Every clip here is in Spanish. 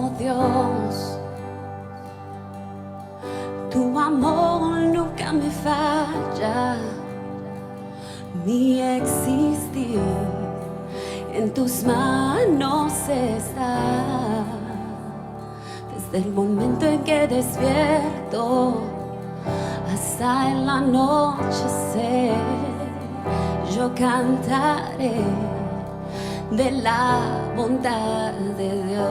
oh Dios. Tu amor nunca me falla, mi existir en tus manos está. Desde el momento en que despierto hasta el anochecer, yo cantaré de la bondad de Dios.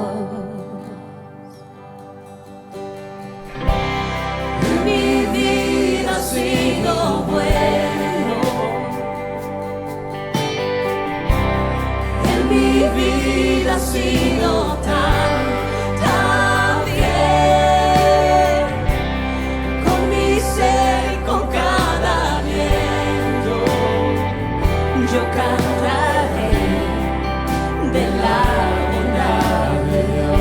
Mi vida ha sido bueno, en mi vida ha sido tan bien, con mi ser y con cada aliento, yo cantaré de la bondad de Dios.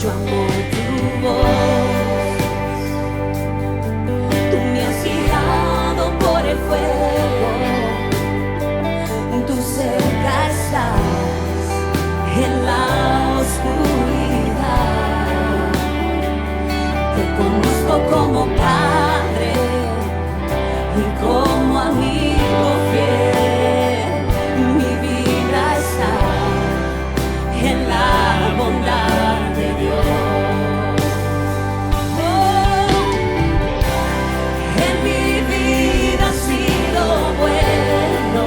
Yo amo tu voz, tú me has guiado por el fuego, tú cerca estás en la oscuridad. Te conozco como Padre y como amigo fiel. Mi vida está en la bondad de Dios. Oh, en mi vida ha sido bueno,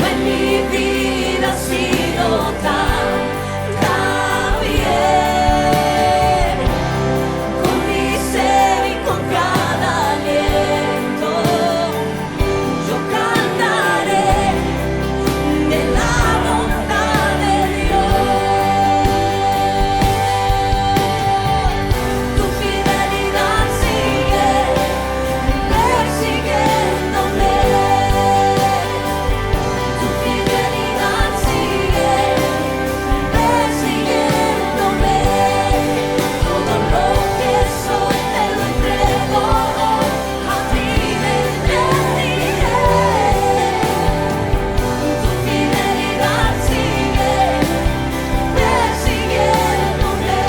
en mi vida ha sido tan bien, con mi ser y con cada aliento, yo cantaré de la bondad de Dios. Tu fidelidad sigue persiguiéndome, tu fidelidad sigue persiguiéndome. Todo lo que soy te lo entrego, a ti me rendiré. Tu fidelidad sigue persiguiéndome,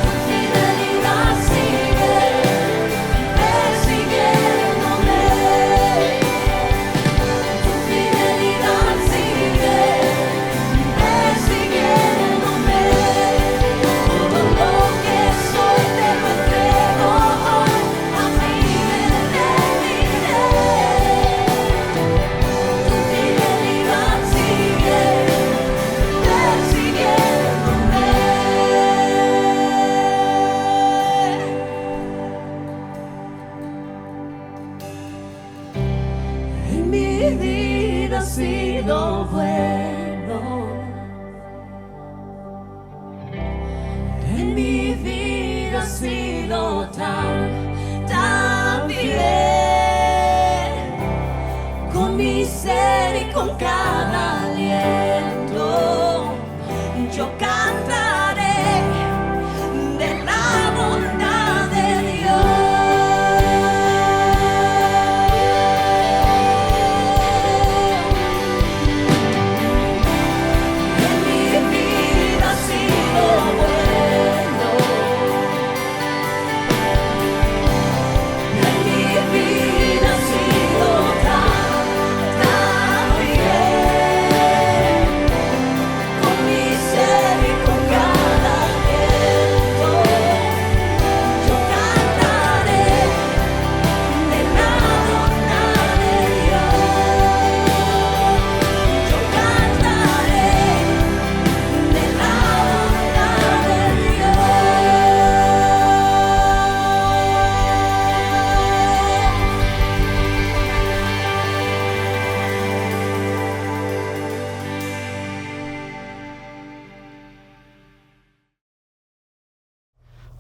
tu fidelidad sigue persiguiéndome, tu fidelidad sigue persiguiéndome. Todo lo que soy te lo entrego, a ti me rendiré. Tu fidelidad sigue persiguiéndome. En mi vida ha sido bueno, en mi vida ha sido tan bien, con mi ser y con cada aliento, yo cantaré de la bondad de Dios. En mi vida ha sido bueno, en mi vida ha sido tan bien, con mi ser y con cada aliento, yo cantaré de la bondad de Dios. Yo cantaré de la bondad de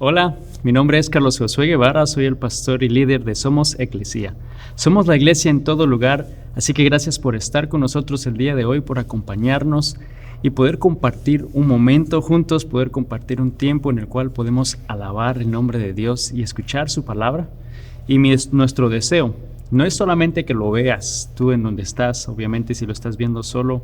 Hola, mi nombre es Carlos Josué Guevara, soy el pastor y líder de Somos Eclesia. Somos la iglesia en todo lugar, así que gracias por estar con nosotros el día de hoy, por acompañarnos y poder compartir un momento juntos, poder compartir un tiempo en el cual podemos alabar el nombre de Dios y escuchar su palabra. Y nuestro deseo no es solamente que lo veas tú en donde estás. Obviamente si lo estás viendo solo,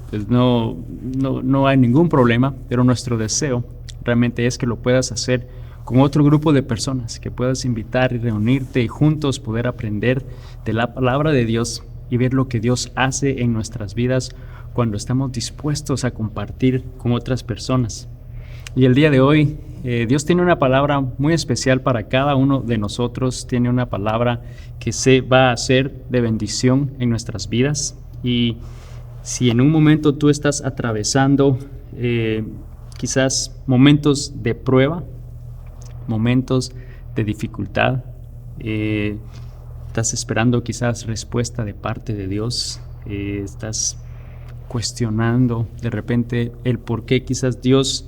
pues no hay ningún problema, pero nuestro deseo realmente es que lo puedas hacer con otro grupo de personas, que puedas invitar y reunirte y juntos poder aprender de la palabra de Dios y ver lo que Dios hace en nuestras vidas cuando estamos dispuestos a compartir con otras personas. Y el día de hoy, Dios tiene una palabra muy especial para cada uno de nosotros. Tiene una palabra que se va a hacer de bendición en nuestras vidas. Y si en un momento tú estás atravesando quizás momentos de prueba, momentos de dificultad, estás esperando quizás respuesta de parte de Dios, estás cuestionando de repente el por qué quizás Dios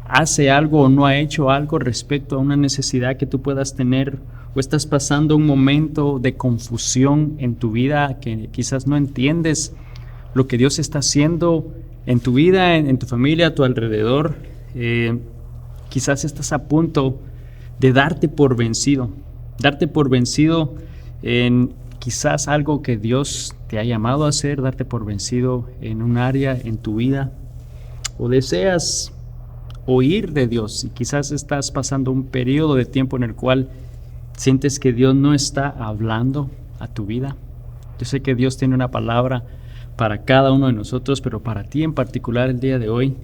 hace algo o no ha hecho algo respecto a una necesidad que tú puedas tener, o estás pasando un momento de confusión en tu vida que quizás no entiendes lo que Dios está haciendo en tu vida, en tu familia, a tu alrededor. Quizás estás a punto de darte por vencido en quizás algo que Dios te ha llamado a hacer, darte por vencido en un área en tu vida, o deseas oír de Dios y quizás estás pasando un periodo de tiempo en el cual sientes que Dios no está hablando a tu vida. Yo sé que Dios tiene una palabra para cada uno de nosotros, pero para ti en particular el día de hoy.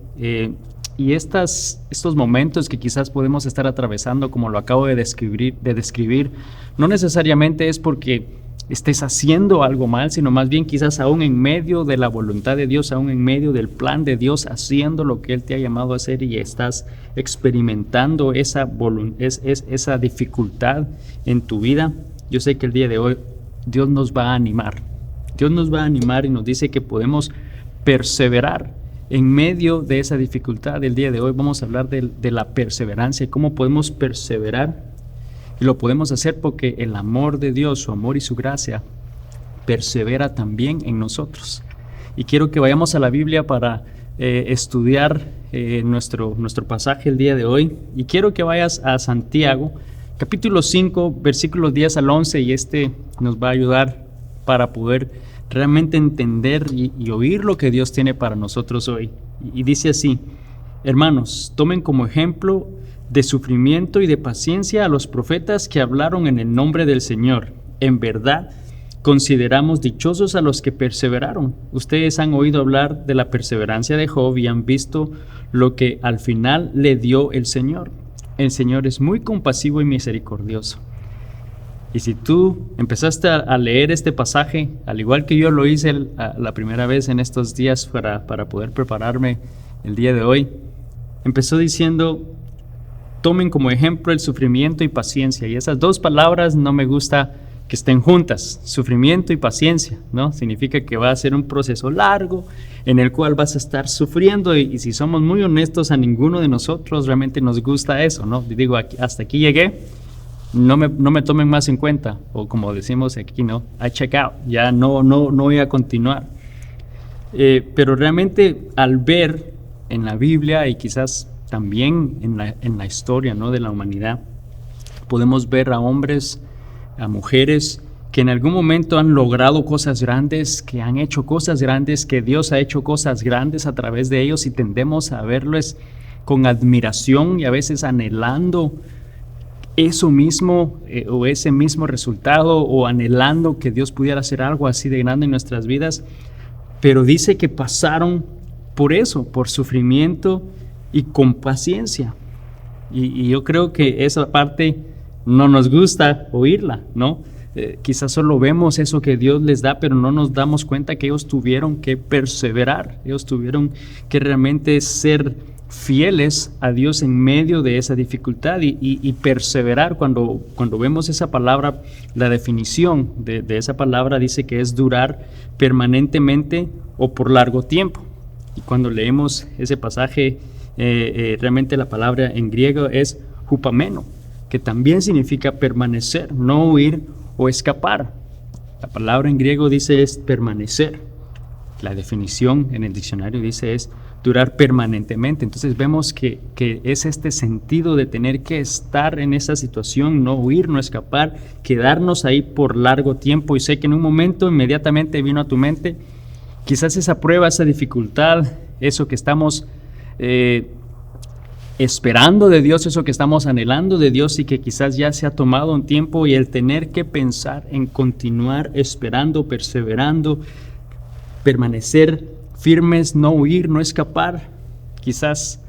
Y estos momentos que quizás podemos estar atravesando, como lo acabo de describir, no necesariamente es porque estés haciendo algo mal, sino más bien quizás aún en medio de la voluntad de Dios, aún en medio del plan de Dios, haciendo lo que Él te ha llamado a hacer, y estás experimentando esa dificultad en tu vida. Yo sé que el día de hoy Dios nos va a animar. Dios nos va a animar y nos dice que podemos perseverar en medio de esa dificultad. El día de hoy vamos a hablar de la perseverancia, cómo podemos perseverar. Y lo podemos hacer porque el amor de Dios, su amor y su gracia, persevera también en nosotros. Y quiero que vayamos a la Biblia para estudiar nuestro pasaje el día de hoy. Y quiero que vayas a Santiago, capítulo 5, versículos 10 al 11, y nos va a ayudar para poder realmente entender y oír lo que Dios tiene para nosotros hoy. Y dice así: hermanos, tomen como ejemplo de sufrimiento y de paciencia a los profetas que hablaron en el nombre del Señor. En verdad, consideramos dichosos a los que perseveraron. Ustedes han oído hablar de la perseverancia de Job y han visto lo que al final le dio el Señor. El Señor es muy compasivo y misericordioso. Y si tú empezaste a leer este pasaje, al igual que yo lo hice la primera vez en estos días para poder prepararme el día de hoy, empezó diciendo: tomen como ejemplo el sufrimiento y paciencia. Y esas dos palabras no me gusta que estén juntas, sufrimiento y paciencia, ¿no? Significa que va a ser un proceso largo en el cual vas a estar sufriendo, y si somos muy honestos, a ninguno de nosotros realmente nos gusta eso, ¿no? Digo, hasta aquí llegué, no me tomen más en cuenta, o como decimos aquí, ¿no? I check out, ya no voy a continuar. Pero realmente al ver en la Biblia y quizás también en la historia, ¿no?, de la humanidad, podemos ver a hombres, a mujeres que en algún momento han logrado cosas grandes, que han hecho cosas grandes, que Dios ha hecho cosas grandes a través de ellos, y tendemos a verles con admiración y a veces anhelando eso mismo o ese mismo resultado, o anhelando que Dios pudiera hacer algo así de grande en nuestras vidas. Pero dice que pasaron por eso, por sufrimiento y con paciencia. Y yo creo que esa parte no nos gusta oírla, ¿no? Quizás solo vemos eso que Dios les da, pero no nos damos cuenta que ellos tuvieron que perseverar, ellos tuvieron que realmente ser fieles a Dios en medio de esa dificultad y perseverar. Cuando vemos esa palabra, la definición de esa palabra dice que es durar permanentemente o por largo tiempo. Y cuando leemos ese pasaje, realmente la palabra en griego es hupameno, que también significa permanecer, no huir o escapar. La palabra en griego dice es permanecer. La definición en el diccionario dice es durar permanentemente. Entonces vemos que es este sentido de tener que estar en esa situación, no huir, no escapar, quedarnos ahí por largo tiempo. Y sé que en un momento inmediatamente vino a tu mente quizás esa prueba, esa dificultad, eso que estamos esperando de Dios, eso que estamos anhelando de Dios y que quizás ya se ha tomado un tiempo, y el tener que pensar en continuar esperando, perseverando, permanecer firmes, no huir, no escapar. Quizás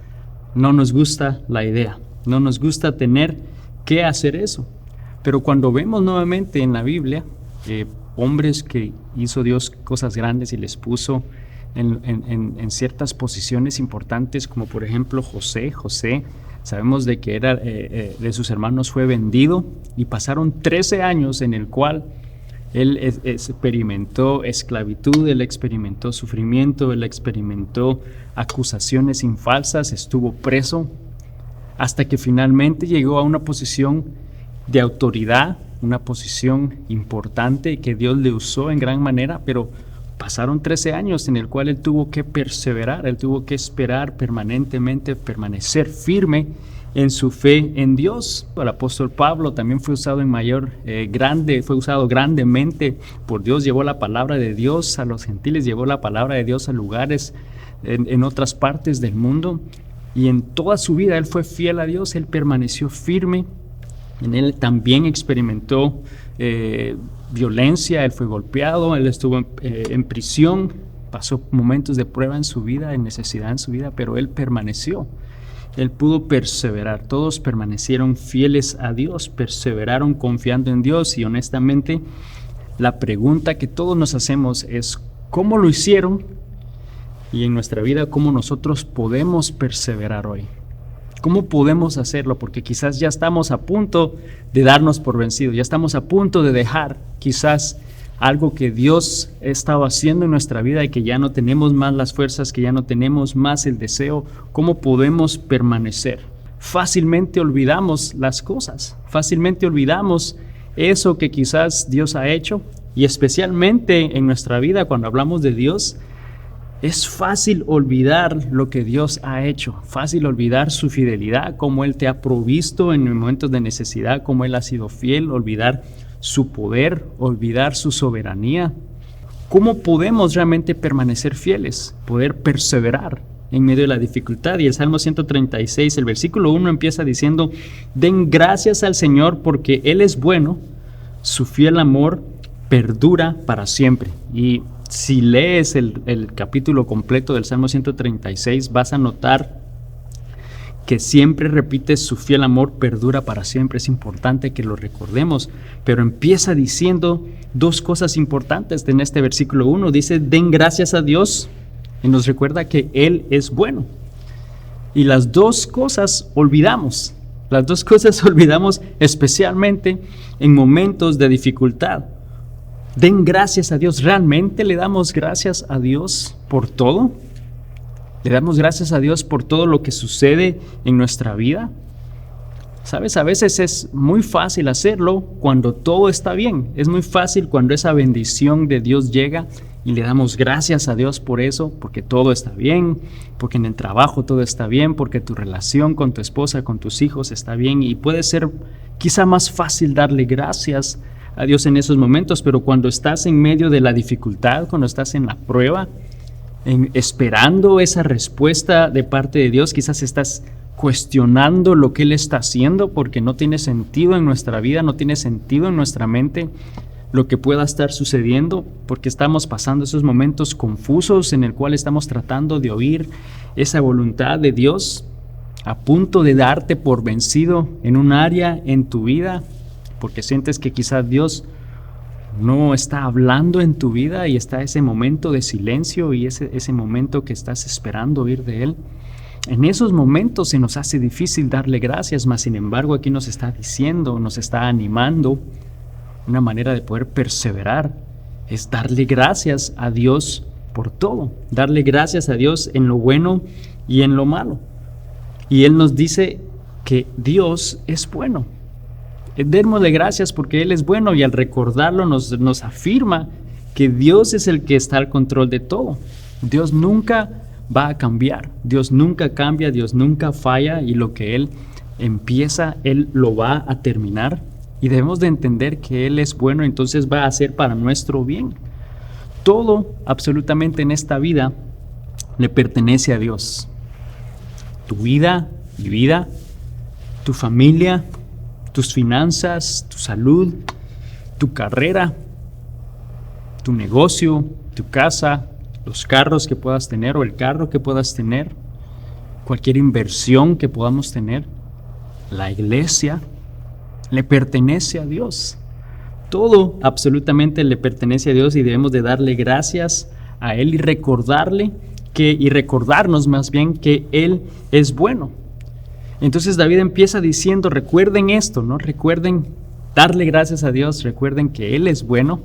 no nos gusta la idea, no nos gusta tener que hacer eso. Pero cuando vemos nuevamente en la Biblia hombres que hizo Dios cosas grandes y les puso en ciertas posiciones importantes, como por ejemplo José, sabemos de que era de sus hermanos fue vendido, y pasaron 13 años en el cual él experimentó esclavitud, él experimentó sufrimiento, él experimentó acusaciones infalsas, estuvo preso, hasta que finalmente llegó a una posición de autoridad, una posición importante que Dios le usó en gran manera, pero pasaron 13 años en el cual él tuvo que perseverar, él tuvo que esperar permanentemente, permanecer firme en su fe en Dios. El apóstol Pablo también fue usado fue usado grandemente por Dios, llevó la palabra de Dios a los gentiles, llevó la palabra de Dios a lugares en otras partes del mundo, y en toda su vida él fue fiel a Dios, él permaneció firme. En él también experimentó violencia, él fue golpeado, él estuvo en prisión, pasó momentos de prueba en su vida, de necesidad en su vida, pero él permaneció. Él pudo perseverar. Todos permanecieron fieles a Dios, perseveraron confiando en Dios. Y honestamente, la pregunta que todos nos hacemos es ¿cómo lo hicieron? Y en nuestra vida, ¿cómo nosotros podemos perseverar hoy? ¿Cómo podemos hacerlo? Porque quizás ya estamos a punto de darnos por vencidos, ya estamos a punto de dejar quizás algo que Dios ha estado haciendo en nuestra vida y que ya no tenemos más las fuerzas, que ya no tenemos más el deseo. ¿Cómo podemos permanecer? Fácilmente olvidamos las cosas, fácilmente olvidamos eso que quizás Dios ha hecho, y especialmente en nuestra vida cuando hablamos de Dios, es fácil olvidar lo que Dios ha hecho, fácil olvidar su fidelidad, cómo Él te ha provisto en momentos de necesidad, cómo Él ha sido fiel, olvidar su poder, olvidar su soberanía. ¿Cómo podemos realmente permanecer fieles, poder perseverar en medio de la dificultad? Y el Salmo 136, el versículo 1 empieza diciendo: den gracias al Señor porque Él es bueno, su fiel amor perdura para siempre. Y si lees el capítulo completo del Salmo 136, vas a notar que siempre repite su fiel amor perdura para siempre. Es importante que lo recordemos, pero empieza diciendo dos cosas importantes en este versículo 1. Dice, den gracias a Dios, y nos recuerda que Él es bueno. Y las dos cosas olvidamos especialmente en momentos de dificultad. Den gracias a Dios. ¿Realmente le damos gracias a Dios por todo? ¿Le damos gracias a Dios por todo lo que sucede en nuestra vida? ¿Sabes? A veces es muy fácil hacerlo cuando todo está bien. Es muy fácil cuando esa bendición de Dios llega y le damos gracias a Dios por eso, porque todo está bien, porque en el trabajo todo está bien, porque tu relación con tu esposa, con tus hijos está bien, y puede ser quizá más fácil darle gracias a Dios en esos momentos. Pero cuando estás en medio de la dificultad, cuando estás en la prueba, esperando esa respuesta de parte de Dios, quizás estás cuestionando lo que Él está haciendo, porque no tiene sentido en nuestra vida, no tiene sentido en nuestra mente lo que pueda estar sucediendo, porque estamos pasando esos momentos confusos en el cual estamos tratando de oír esa voluntad de Dios, a punto de darte por vencido en un área en tu vida, porque sientes que quizás Dios no está hablando en tu vida y está ese momento de silencio y ese momento que estás esperando oír de Él. En esos momentos se nos hace difícil darle gracias, mas sin embargo aquí nos está diciendo, nos está animando. Una manera de poder perseverar es darle gracias a Dios por todo, darle gracias a Dios en lo bueno y en lo malo. Y Él nos dice que Dios es bueno. Démosle gracias porque Él es bueno, y al recordarlo nos afirma que Dios es el que está al control de todo. Dios nunca va a cambiar. Dios nunca cambia, Dios nunca falla, y lo que Él empieza, Él lo va a terminar. Y debemos de entender que Él es bueno, entonces va a hacer para nuestro bien. Todo, absolutamente en esta vida, le pertenece a Dios. Tu vida, mi vida, tu familia, tus finanzas, tu salud, tu carrera, tu negocio, tu casa, los carros que puedas tener o el carro que puedas tener, cualquier inversión que podamos tener, la iglesia, le pertenece a Dios. Todo absolutamente le pertenece a Dios, y debemos de darle gracias a Él y recordarnos más bien que Él es bueno. Entonces David empieza diciendo, recuerden esto, ¿no? Recuerden darle gracias a Dios, recuerden que Él es bueno.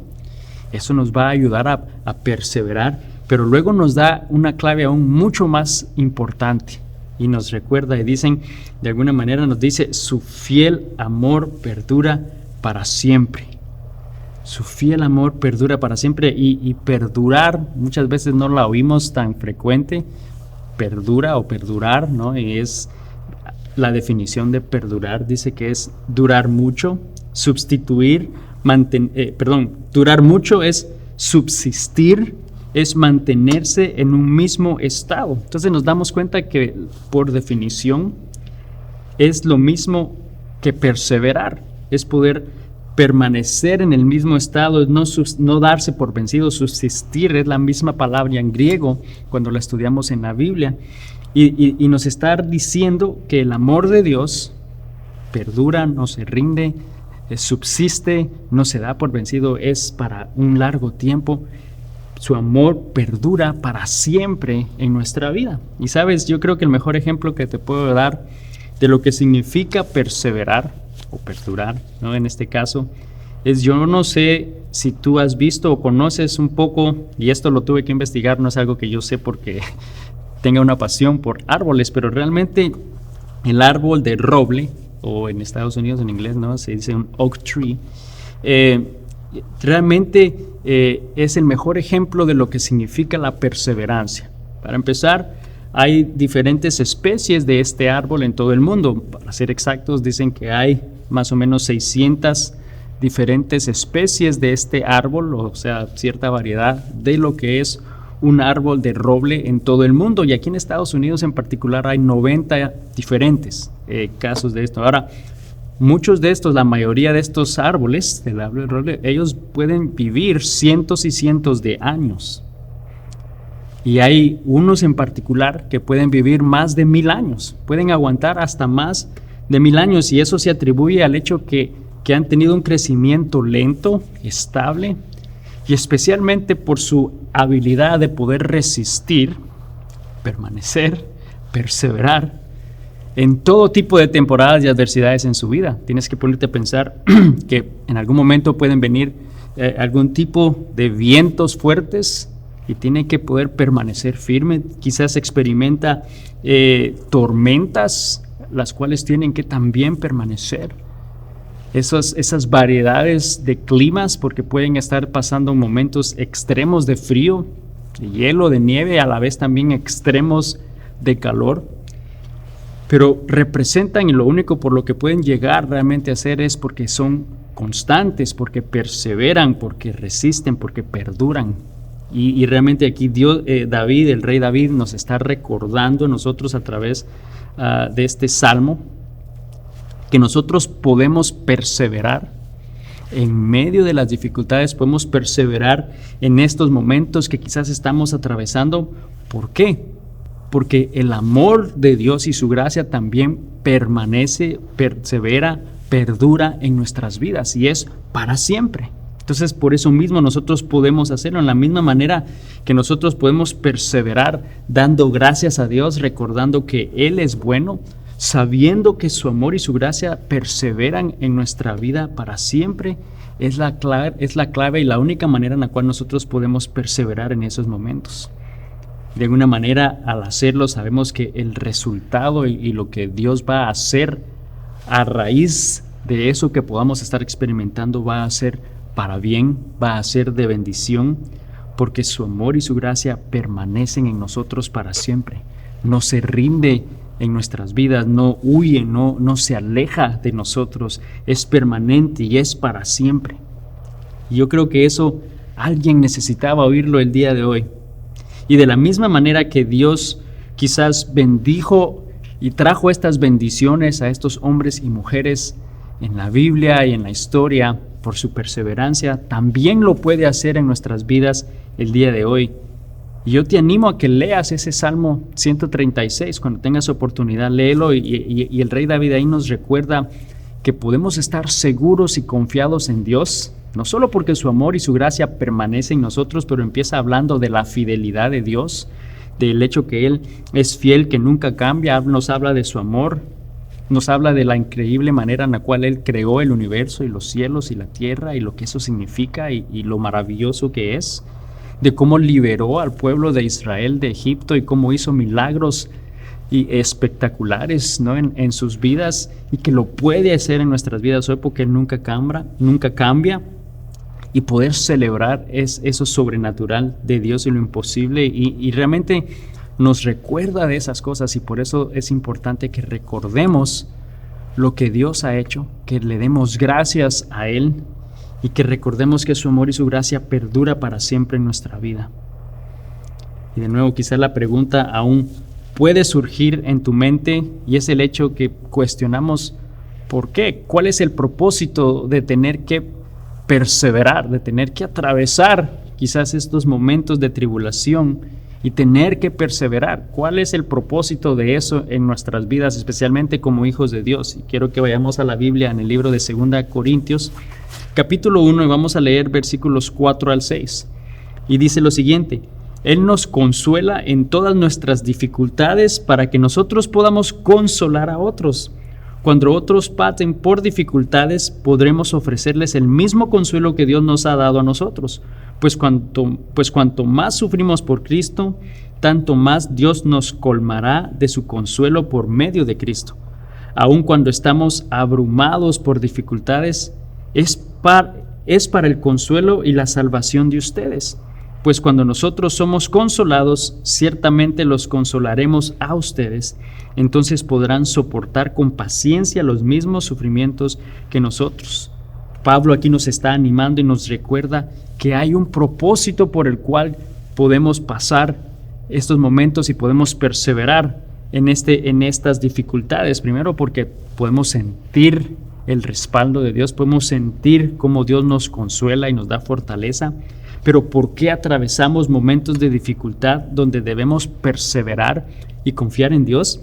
Eso nos va a ayudar a perseverar, pero luego nos da una clave aún mucho más importante. Y nos recuerda y dicen, de alguna manera nos dice, su fiel amor perdura para siempre. Su fiel amor perdura para siempre. Y perdurar, muchas veces no la oímos tan frecuente. Perdura o perdurar, ¿no? Y es la definición de perdurar. Dice que es durar mucho, durar mucho es subsistir, es mantenerse en un mismo estado. Entonces nos damos cuenta que por definición es lo mismo que perseverar, es poder permanecer en el mismo estado, no darse por vencido. Subsistir es la misma palabra en griego cuando la estudiamos en la Biblia, y nos está diciendo que el amor de Dios perdura, no se rinde, subsiste, no se da por vencido, es para un largo tiempo. Su amor perdura para siempre en nuestra vida. Y sabes, yo creo que el mejor ejemplo que te puedo dar de lo que significa perseverar o perdurar, ¿no? En este caso, yo no sé si tú has visto o conoces un poco, y esto lo tuve que investigar, no es algo que yo sé porque tenga una pasión por árboles, pero realmente el árbol de roble, o en Estados Unidos en inglés, ¿no? Se dice un oak tree, realmente es el mejor ejemplo de lo que significa la perseverancia. Para empezar, hay diferentes especies de este árbol en todo el mundo. Para ser exactos, dicen que hay más o menos 600 diferentes especies de este árbol, o sea, cierta variedad de lo que es un árbol de roble en todo el mundo. Y aquí en Estados Unidos en particular hay 90 diferentes casos de esto. Ahora, muchos de estos, la mayoría de estos árboles del árbol de roble, ellos pueden vivir cientos y cientos de años. Y hay unos en particular que pueden vivir más de 1000 años, pueden aguantar hasta más de 1000 años, y eso se atribuye al hecho que han tenido un crecimiento lento, estable, y especialmente por su habilidad de poder resistir, permanecer, perseverar en todo tipo de temporadas y adversidades en su vida. Tienes que ponerte a pensar que en algún momento pueden venir algún tipo de vientos fuertes y tiene que poder permanecer firme. Quizás experimenta tormentas, las cuales tienen que también permanecer. Esas variedades de climas, porque pueden estar pasando momentos extremos de frío, de hielo, de nieve, a la vez también extremos de calor, pero representan, y lo único por lo que pueden llegar realmente a ser es porque son constantes, porque perseveran, porque resisten, porque perduran. Y realmente aquí David, el rey David, nos está recordando a nosotros a través de este salmo que nosotros podemos perseverar en medio de las dificultades, podemos perseverar en estos momentos que quizás estamos atravesando. ¿Por qué? Porque el amor de Dios y su gracia también permanece, persevera, perdura en nuestras vidas, y es para siempre. Entonces, por eso mismo nosotros podemos hacerlo en la misma manera que nosotros podemos perseverar dando gracias a Dios, recordando que Él es bueno, sabiendo que su amor y su gracia perseveran en nuestra vida para siempre. Es la clave y la única manera en la cual nosotros podemos perseverar en esos momentos. De alguna manera, al hacerlo, sabemos que el resultado y lo que Dios va a hacer a raíz de eso que podamos estar experimentando va a ser para bien, va a ser de bendición, porque su amor y su gracia permanecen en nosotros para siempre. No se rinde en nuestras vidas, no huye, no se aleja de nosotros, es permanente y es para siempre. Y yo creo que eso alguien necesitaba oírlo el día de hoy. Y de la misma manera que Dios quizás bendijo y trajo estas bendiciones a estos hombres y mujeres en la Biblia y en la historia por su perseverancia, también lo puede hacer en nuestras vidas el día de hoy. Y yo te animo a que leas ese Salmo 136, cuando tengas oportunidad, léelo, y el rey David ahí nos recuerda que podemos estar seguros y confiados en Dios, no solo porque su amor y su gracia permanecen en nosotros, pero empieza hablando de la fidelidad de Dios, del hecho que Él es fiel, que nunca cambia, nos habla de su amor, nos habla de la increíble manera en la cual Él creó el universo y los cielos y la tierra y lo que eso significa y lo maravilloso que es, de cómo liberó al pueblo de Israel de Egipto y cómo hizo milagros y espectaculares, ¿no? en sus vidas, y que lo puede hacer en nuestras vidas hoy porque Él nunca cambia, y poder celebrar eso sobrenatural de Dios y lo imposible, y realmente nos recuerda de esas cosas, y por eso es importante que recordemos lo que Dios ha hecho, que le demos gracias a Él y que recordemos que su amor y su gracia perdura para siempre en nuestra vida. Y de nuevo, quizás la pregunta aún puede surgir en tu mente, y es el hecho que cuestionamos ¿por qué? ¿Cuál es el propósito de tener que perseverar, de tener que atravesar quizás estos momentos de tribulación y tener que perseverar? ¿Cuál es el propósito de eso en nuestras vidas, especialmente como hijos de Dios? Y quiero que vayamos a la Biblia en el libro de 2 Corintios, capítulo 1, y vamos a leer versículos 4 al 6. Y dice lo siguiente: Él nos consuela en todas nuestras dificultades para que nosotros podamos consolar a otros. Cuando otros pasen por dificultades, podremos ofrecerles el mismo consuelo que Dios nos ha dado a nosotros. Pues cuanto más sufrimos por Cristo, tanto más Dios nos colmará de su consuelo por medio de Cristo. Aun cuando estamos abrumados por dificultades, es para el consuelo y la salvación de ustedes. Pues cuando nosotros somos consolados, ciertamente los consolaremos a ustedes. Entonces podrán soportar con paciencia los mismos sufrimientos que nosotros. Pablo aquí nos está animando y nos recuerda que hay un propósito por el cual podemos pasar estos momentos y podemos perseverar en estas dificultades. Primero, porque podemos sentir el respaldo de Dios, podemos sentir cómo Dios nos consuela y nos da fortaleza. Pero ¿por qué atravesamos momentos de dificultad donde debemos perseverar y confiar en Dios?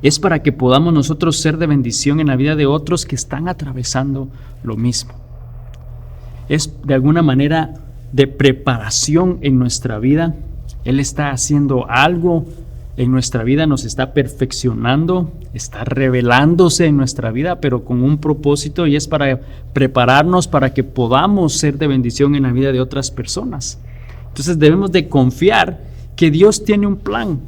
Es para que podamos nosotros ser de bendición en la vida de otros que están atravesando lo mismo. Es de alguna manera de preparación en nuestra vida. Él está haciendo algo en nuestra vida, nos está perfeccionando, está revelándose en nuestra vida, pero con un propósito, y es para prepararnos para que podamos ser de bendición en la vida de otras personas. Entonces debemos de confiar que Dios tiene un plan.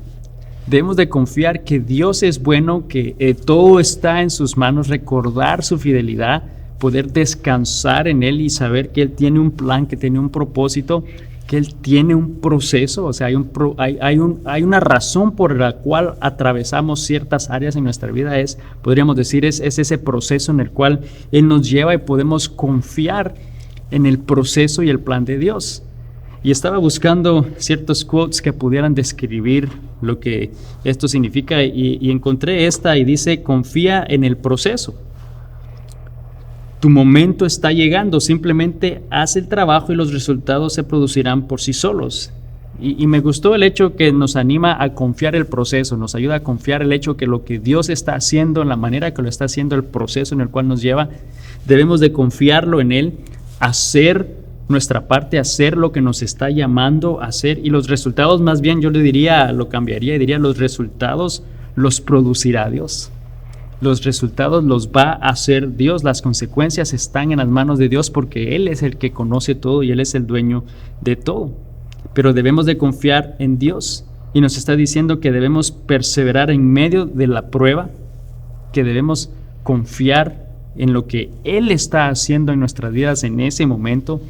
Debemos de confiar que Dios es bueno, que todo está en sus manos, recordar su fidelidad, poder descansar en Él y saber que Él tiene un plan, que tiene un propósito, que Él tiene un proceso. O sea, hay una razón por la cual atravesamos ciertas áreas en nuestra vida. Podríamos decir, es ese proceso en el cual Él nos lleva, y podemos confiar en el proceso y el plan de Dios. Y estaba buscando ciertos quotes que pudieran describir lo que esto significa, y encontré esta, y dice: confía en el proceso. Tu momento está llegando, simplemente haz el trabajo y los resultados se producirán por sí solos. Y me gustó el hecho que nos anima a confiar el proceso, nos ayuda a confiar el hecho que lo que Dios está haciendo, en la manera que lo está haciendo, el proceso en el cual nos lleva, debemos de confiarlo en Él, hacer nuestra parte, hacer lo que nos está llamando a hacer, y los resultados, más bien yo le diría, lo cambiaría y diría: los resultados los producirá Dios. Los resultados los va a hacer Dios, las consecuencias están en las manos de Dios, porque Él es el que conoce todo y Él es el dueño de todo. Pero debemos de confiar en Dios, y nos está diciendo que debemos perseverar en medio de la prueba, que debemos confiar en lo que Él está haciendo en nuestras vidas en ese momento,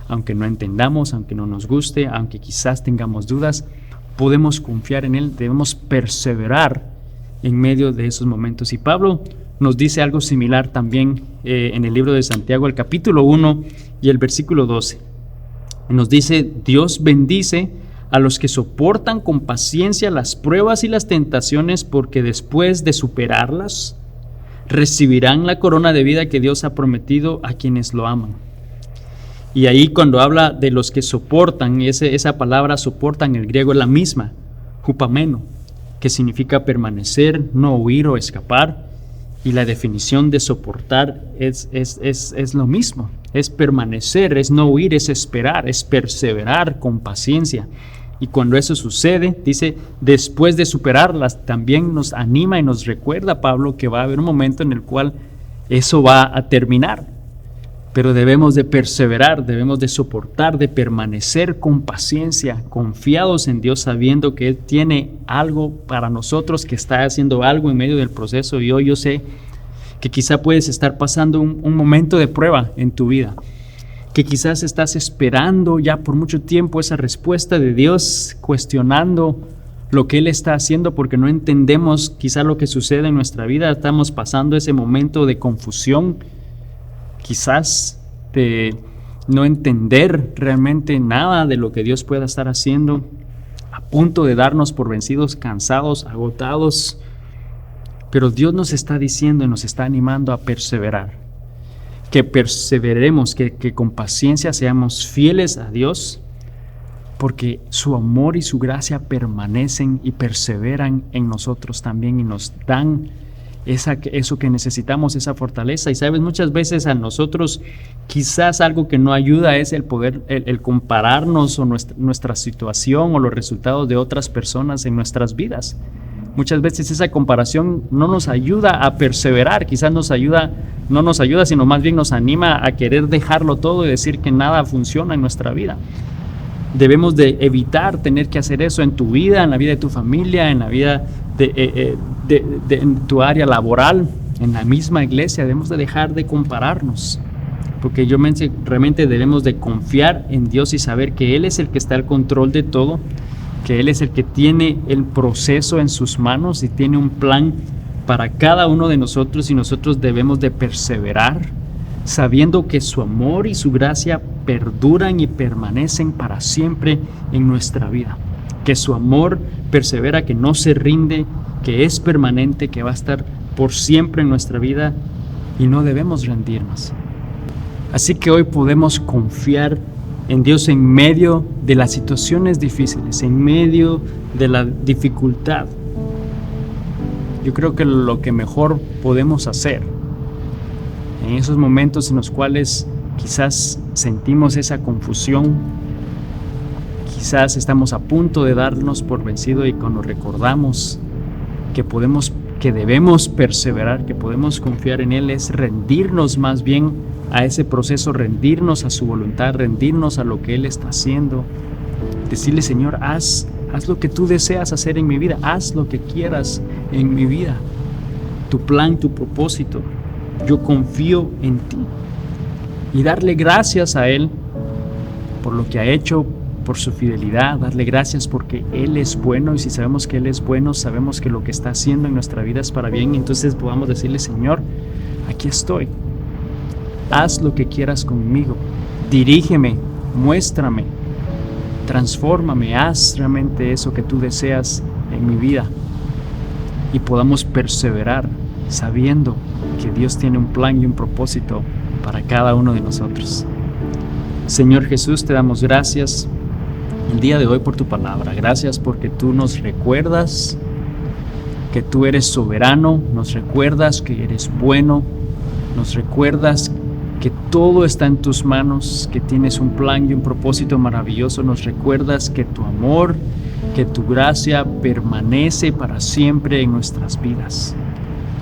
aunque no entendamos, aunque no nos guste, aunque quizás tengamos dudas, podemos confiar en Él, debemos perseverar en medio de esos momentos. Y Pablo nos dice algo similar también en el libro de Santiago, el capítulo 1 y el versículo 12. Nos dice: Dios bendice a los que soportan con paciencia las pruebas y las tentaciones, porque después de superarlas, recibirán la corona de vida que Dios ha prometido a quienes lo aman. Y ahí, cuando habla de los que soportan, esa palabra soportan en el griego es la misma, hupameno, que significa permanecer, no huir o escapar. Y la definición de soportar es lo mismo, es permanecer, es no huir, es esperar, es perseverar con paciencia. Y cuando eso sucede, dice, después de superarlas, también nos anima y nos recuerda Pablo que va a haber un momento en el cual eso va a terminar. Pero debemos de perseverar, debemos de soportar, de permanecer con paciencia, confiados en Dios, sabiendo que Él tiene algo para nosotros, que está haciendo algo en medio del proceso. Y hoy yo sé que quizá puedes estar pasando un momento de prueba en tu vida, que quizás estás esperando ya por mucho tiempo esa respuesta de Dios, cuestionando lo que Él está haciendo porque no entendemos quizá lo que sucede en nuestra vida. Estamos pasando ese momento de confusión, quizás de no entender realmente nada de lo que Dios pueda estar haciendo, a punto de darnos por vencidos, cansados, agotados. Pero Dios nos está diciendo y nos está animando a perseverar, que perseveremos, que con paciencia seamos fieles a Dios, porque su amor y su gracia permanecen y perseveran en nosotros también y nos dan eso que necesitamos, esa fortaleza. Y sabes, muchas veces a nosotros quizás algo que no ayuda es el compararnos o nuestra situación o los resultados de otras personas en nuestras vidas. Muchas veces esa comparación no nos ayuda a perseverar, quizás no nos ayuda, sino más bien nos anima a querer dejarlo todo y decir que nada funciona en nuestra vida. Debemos de evitar tener que hacer eso en tu vida, en la vida de tu familia, en la vida en tu área laboral, en la misma iglesia. Debemos de dejar de compararnos, porque realmente debemos de confiar en Dios y saber que Él es el que está al control de todo, que Él es el que tiene el proceso en sus manos y tiene un plan para cada uno de nosotros, y nosotros debemos de perseverar sabiendo que su amor y su gracia perduran y permanecen para siempre en nuestra vida, que su amor persevera, que no se rinde, que es permanente, que va a estar por siempre en nuestra vida, y no debemos rendirnos. Así que hoy podemos confiar en Dios en medio de las situaciones difíciles, en medio de la dificultad. Yo creo que lo que mejor podemos hacer en esos momentos en los cuales quizás sentimos esa confusión, quizás estamos a punto de darnos por vencido, y cuando recordamos que debemos perseverar, que podemos confiar en Él, es rendirnos más bien a ese proceso, rendirnos a su voluntad, rendirnos a lo que Él está haciendo. Decirle: Señor, haz lo que tú deseas hacer en mi vida, haz lo que quieras en mi vida, tu plan, tu propósito, yo confío en ti. Y darle gracias a Él por lo que ha hecho, por su fidelidad, darle gracias porque Él es bueno, y si sabemos que Él es bueno, sabemos que lo que está haciendo en nuestra vida es para bien. Entonces podamos decirle: Señor, aquí estoy, haz lo que quieras conmigo, dirígeme, muéstrame, transfórmame, haz realmente eso que tú deseas en mi vida, y podamos perseverar sabiendo que Dios tiene un plan y un propósito para cada uno de nosotros. Señor Jesús, te damos gracias el día de hoy por tu palabra. Gracias porque tú nos recuerdas que tú eres soberano, nos recuerdas que eres bueno, nos recuerdas que todo está en tus manos, que tienes un plan y un propósito maravilloso. Nos recuerdas que tu amor, que tu gracia permanece para siempre en nuestras vidas,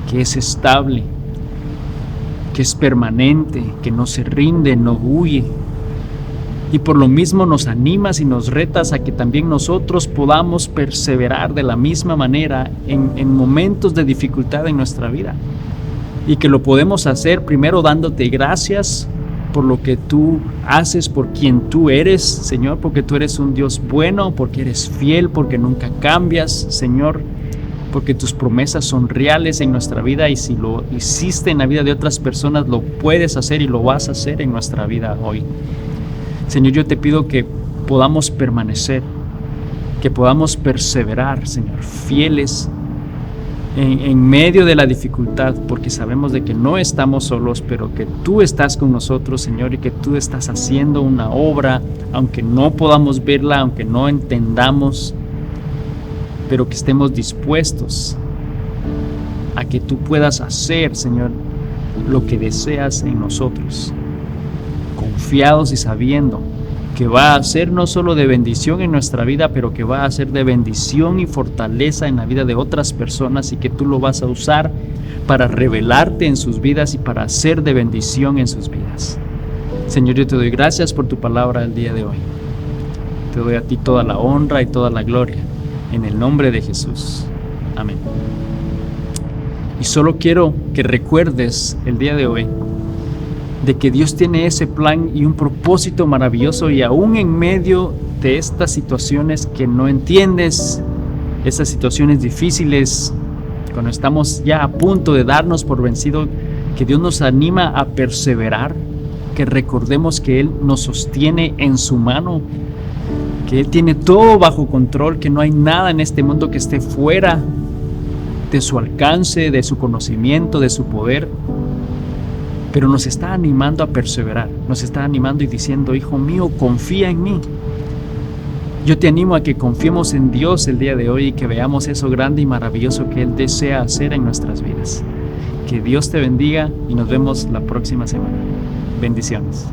que es estable, que es permanente, que no se rinde, no huye. Y por lo mismo nos animas y nos retas a que también nosotros podamos perseverar de la misma manera en momentos de dificultad en nuestra vida. Y que lo podemos hacer primero dándote gracias por lo que tú haces, por quien tú eres, Señor, porque tú eres un Dios bueno, porque eres fiel, porque nunca cambias, Señor, porque tus promesas son reales en nuestra vida y si lo hiciste en la vida de otras personas, lo puedes hacer y lo vas a hacer en nuestra vida hoy. Señor, yo te pido que podamos permanecer, que podamos perseverar, Señor, fieles en medio de la dificultad, porque sabemos de que no estamos solos, pero que tú estás con nosotros, Señor, y que tú estás haciendo una obra, aunque no podamos verla, aunque no entendamos, pero que estemos dispuestos a que tú puedas hacer, Señor, lo que deseas en nosotros, confiados y sabiendo que va a ser no solo de bendición en nuestra vida, pero que va a ser de bendición y fortaleza en la vida de otras personas y que tú lo vas a usar para revelarte en sus vidas y para ser de bendición en sus vidas. Señor, yo te doy gracias por tu palabra el día de hoy. Te doy a ti toda la honra y toda la gloria, en el nombre de Jesús. Amén. Y solo quiero que recuerdes el día de hoy de que Dios tiene ese plan y un propósito maravilloso, y aún en medio de estas situaciones que no entiendes, estas situaciones difíciles, cuando estamos ya a punto de darnos por vencido, que Dios nos anima a perseverar, que recordemos que Él nos sostiene en su mano, que Él tiene todo bajo control, que no hay nada en este mundo que esté fuera de su alcance, de su conocimiento, de su poder. Pero nos está animando a perseverar, nos está animando y diciendo: hijo mío, confía en mí. Yo te animo a que confiemos en Dios el día de hoy y que veamos eso grande y maravilloso que Él desea hacer en nuestras vidas. Que Dios te bendiga y nos vemos la próxima semana. Bendiciones.